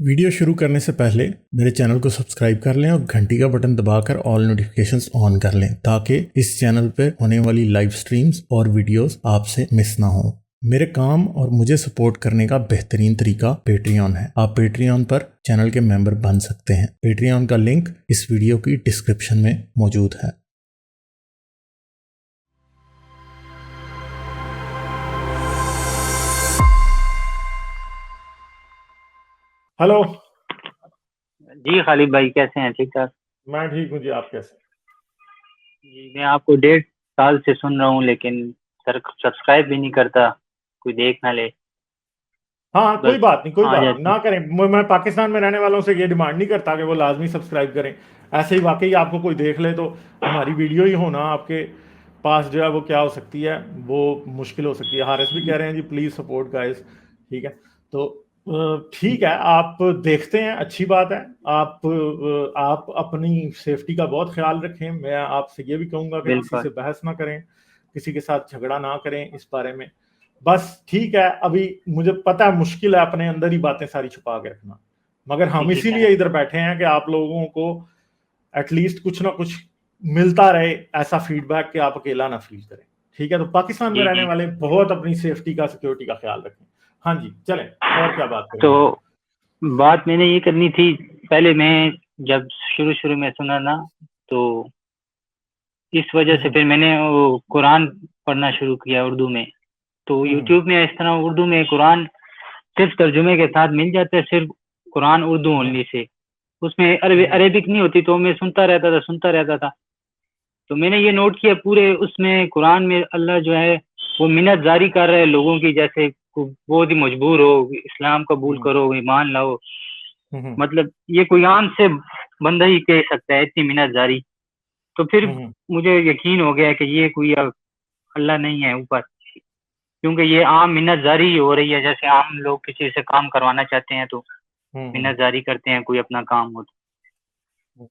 Video शुरू करने से पहले मेरे चैनल को सब्सक्राइब कर लें और घंटी का बटन दबाकर ऑल नोटिफिकेशंस ऑन कर लें ताकि इस चैनल पर होने वाली लाइव स्ट्रीम्स और वीडियोस आपसे मिस ना हो। मेरे काम और मुझे सपोर्ट करने का बेहतरीन तरीका पेट्रियन है। आप पेट्रियन पर चैनल के मेंबर बन सकते हैं। पेट्रियन का लिंक इस वीडियो की डिस्क्रिप्शन में मौजूद है। हेलो जी खालिद भाई, कैसे हैं? ठीक ठाक। मैं ठीक हूँ जी, आप कैसे? जी मैं आपको 1.5 साल से सुन रहा हूँ, लेकिन सब्सक्राइब भी नहीं करता, कोई देख ना ले। हाँ, कोई बस बात नहीं, कोई आ बात नहीं, जाती। ना करें। मैं पाकिस्तान में रहने वालों से ये डिमांड नहीं करता कि वो लाजमी सब्सक्राइब करें। ऐसे ही वाकई आपको कोई देख ले तो हमारी वीडियो ही होना आपके पास जो है वो क्या हो सकती है, वो मुश्किल हो सकती है। हारिस भी कह रहे हैं जी प्लीज़ सपोर्ट गाइस। ठीक है, तो ठीक है, आप देखते हैं, अच्छी बात है। आप अपनी सेफ्टी का बहुत ख्याल रखें। मैं आपसे ये भी कहूँगा कि किसी बिल्कुल से बहस ना करें, किसी के साथ झगड़ा ना करें इस बारे में। बस ठीक है, अभी मुझे पता है मुश्किल है अपने अंदर ही बातें सारी छुपा के रखना, मगर हम इसी इसीलिए तरह। इधर बैठे हैं कि आप लोगों को एटलीस्ट कुछ ना कुछ मिलता रहे, ऐसा फीडबैक कि आप अकेला ना फील करें। ठीक है, तो पाकिस्तान में जी रहने जी। वाले बहुत अपनी सेफ्टी का, सिक्योरिटी का ख्याल रखें। हाँ जी, चलें, और क्या बात तो करेंगे हम? बात मैंने ये करनी थी। पहले मैं जब शुरू शुरू में सुना ना, तो इस वजह से हम्म फिर मैंने वो कुरान पढ़ना शुरू किया उर्दू में। तो हम्म यूट्यूब में इस तरह उर्दू में कुरान सिर्फ तर्जुमे के साथ मिल जाते हैं, सिर्फ Quran Urdu hmm only say. उसमें हम्म अरेबिक नहीं होती, तो मैं सुनता रहता था। तो मैंने ये नोट किया, पूरे उसमें कुरान में अल्लाह जो है वो मिन्नत जारी कर रहे हैं लोगों की, जैसे बहुत ही मजबूर हो, इस्लाम कबूल हम्म करो, ईमान लाओ। हम्म मतलब ये कोई आम से बंदा ही कह सकता है, इतनी मिन्नत जारी। तो फिर हम्म मुझे यकीन हो गया कि ये कोई अल्लाह नहीं है ऊपर, क्योंकि ये आम मिन्नत जारी ही हो रही है। जैसे आम लोग किसी से काम करवाना चाहते हैं तो हम्म मिन्नत जारी करते हैं, कोई अपना काम हो तो।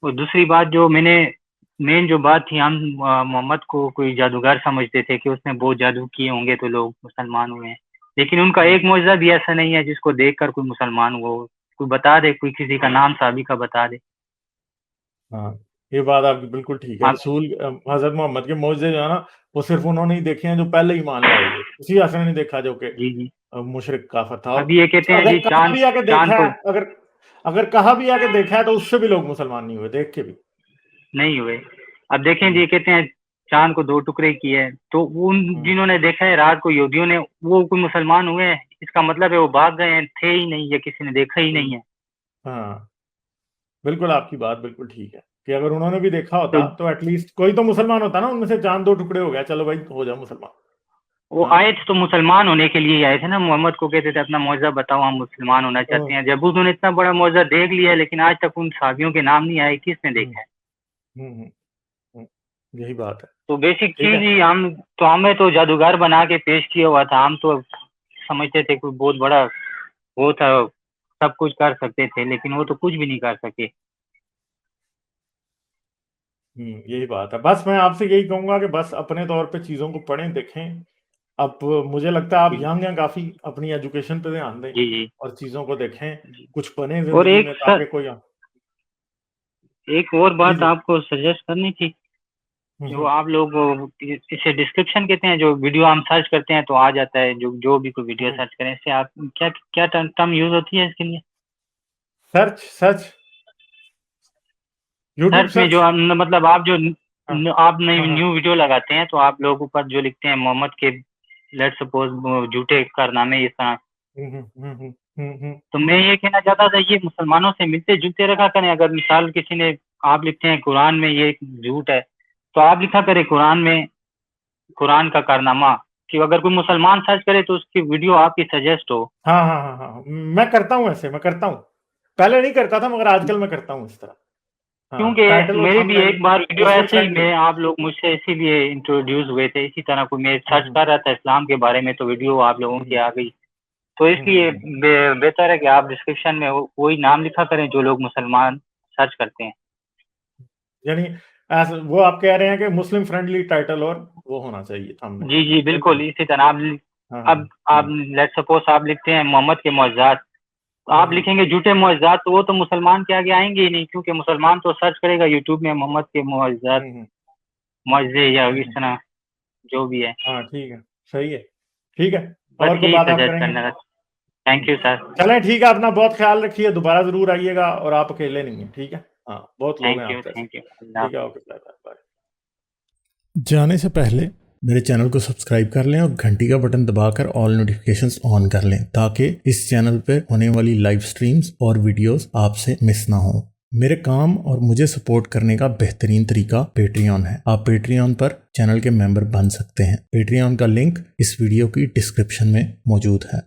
और दूसरी बात जो मैंने मेन जो बात थी, हम मोहम्मद को कोई जादूगर समझते थे कि उसने बहुत जादू किए होंगे तो लोग मुसलमान हुए हैं। लेकिन उनका हम्म। एक मौजज़ा भी ऐसा नहीं है जिसको देखकर कोई मुसलमान हुआ हो। कोई बता दे, कोई किसी का नाम साहबी का बता दे। हाँ, ये बात आपकी बिल्कुल ठीक है। आप रसूल हजरत मोहम्मद के मौजज़े जो है ना, वो सिर्फ उन्होंने ही देखे हैं जो पहले ही मान लाए हुए, किसी ऐसा नहीं देखा जो कि जी जी। मुशरिक काफिर था। और अभी ये कहते हैं अगर जी कहा चांद भी आके चांद देखा को है, अगर अगर कहा भी आके देखा है तो उससे भी लोग मुसलमान नहीं हुए देख के भी। नहीं हुए। अब देखें जी, हम्म ये कहते हैं चांद को 2 टुकड़े किए हैं, तो उन हम्म जिन्होंने देखा है रात को, यहूदियों ने, वो कोई मुसलमान हुए हैं? इसका मतलब है वो भाग गए हैं, थे ही नहीं, या किसी ने देखा ही नहीं हम्म, है। हाँ, बिल्कुल आपकी बात बिल्कुल ठीक है कि अगर उन्होंने भी देखा तो होता तो एटलीस्ट कोई तो मुसलमान होता ना, उनमें से चांद दो टुकड़े हो गया, चलो भाई हो जाओ मुसलमान। वो हाँ, आए थे तो मुसलमान होने के लिए ही आए थे ना। मोहम्मद को कहते थे अपना मौजज़ा बताओ, हम मुसलमान होना तो चाहते हैं। जब उन्होंने इतना बड़ा मौजज़ा देख लिया है, लेकिन आज तक उन साहबियों के नाम नहीं आए, किसने हम्म देखा है? हम्म हम्म, यही बात है। तो बेसिक ठीक चीज है। ही हम, तो हमें तो जादूगर बना के पेश किया हुआ था। हम तो समझते थे कोई बहुत बड़ा वो था, सब कुछ कर सकते थे, लेकिन वो तो कुछ भी नहीं कर सके। यही बात है। बस मैं आपसे यही कहूंगा कि बस अपने तौर पे चीज़ों को पढ़ें, देखें। अब मुझे लगता है आप जी यंग हैं काफ़ी, अपनी एजुकेशन पे ध्यान दें जी जी और चीज़ों को देखें, जी। कुछ बने और ज़िंदगी में ताकि कोई। एक और जी बात जी। आपको सजेस्ट करनी थी। जो हम्म आप लोग इसे डिस्क्रिप्शन कहते हैं, जो वीडियो हम सर्च करते हैं तो आ जाता है, जो जो भी कोई वीडियो हम्म। सर्च करें, इससे आप क्या क्या टर्म यूज होती है इसके लिए? सर्च सर्च, यूट्यूब सर्च में सर्च। जो मतलब आप जो हाँ आप नई हाँ हाँ। न्यू वीडियो लगाते हैं, तो आप लोग ऊपर जो लिखते हैं मोहम्मद के, लेट सपोज, झूठे कारनामे इस तरह। हम्म हम्म हम्म हम्म हम्म तो मैं ये कहना चाहता था, ये मुसलमानों से मिलते जुलते रखा करें। अगर मिसाल किसी ने, आप लिखते हैं कुरान में ये झूठ है, तो आप लिखा करें कुरान में, कुरान का कारनामा, कि अगर कोई मुसलमान सर्च करे तो उसकी वीडियो आपकी सजेस्ट हो। हाँ हाँ हाँ हाँ, मैं करता हूँ ऐसे, मैं करता हूँ। पहले नहीं करता था मगर आजकल मैं करता हूँ इस तरह। हाँ, क्योंकि टाइटल और मेरी भी थंबनेल एक बार वीडियो मुस्लिम ऐसे ही फ्रेंडली। में, आप लोग मुझसे इसीलिए इंट्रोड्यूस हुए थे, इसी तरह कोई मैं सर्च हम्म कर रहा था इस्लाम के बारे में, तो वीडियो आप लोगों की हम्म आ गई। तो इसलिए हम्म। बेहतर है कि आप डिस्क्रिप्शन में वही नाम लिखा करें जो लोग मुसलमान सर्च करते हैं। यानी ऐसा वो आप कह रहे हैं कि मुस्लिम फ्रेंडली टाइटल और वो होना चाहिए थंबनेल। जी जी बिल्कुल। बिल्कुल, इसी तरह आप हाँ हाँ अब आप हाँ लेट सपोज आप लिखते हैं मोहम्मद के मौजज़ात, तो आप लिखेंगे झूठे मुअज्जज़ात, तो वो तो मुसलमान के आगे आएंगे ही नहीं, क्योंकि मुसलमान तो सर्च करेगा यूट्यूब में मोहम्मद के मुअज्जज़ात, हम्म, मुअज्जे या इस हम्म, तरह जो भी है। हाँ ठीक है, सही है, ठीक है। बस और कोई यही बात आप सजेस्ट करेंगे? करना था। Thank you sir. चलें ठीक है, अपना बहुत ख्याल रखिए, दोबारा जरूर आइएगा, और आप अकेले नहीं हैं, ठीक है। हाँ, बहुत लोग हैं थैंक यू, आपके ऐसे। थैंक यू, अल्लाह ठीक है, हाफ़िज़। Okay, bye bye bye. जाने से पहले मेरे चैनल को सब्सक्राइब कर लें और घंटी का बटन दबाकर ऑल नोटिफिकेशंस ऑन कर लें, ताकि इस चैनल पर होने वाली लाइव स्ट्रीम्स और वीडियोस आपसे मिस ना हो। मेरे काम और मुझे सपोर्ट करने का बेहतरीन तरीका पेट्रियन है। आप पेट्रियन पर चैनल के मेंबर बन सकते हैं। पेट्रियन का लिंक इस वीडियो की डिस्क्रिप्शन में मौजूद है।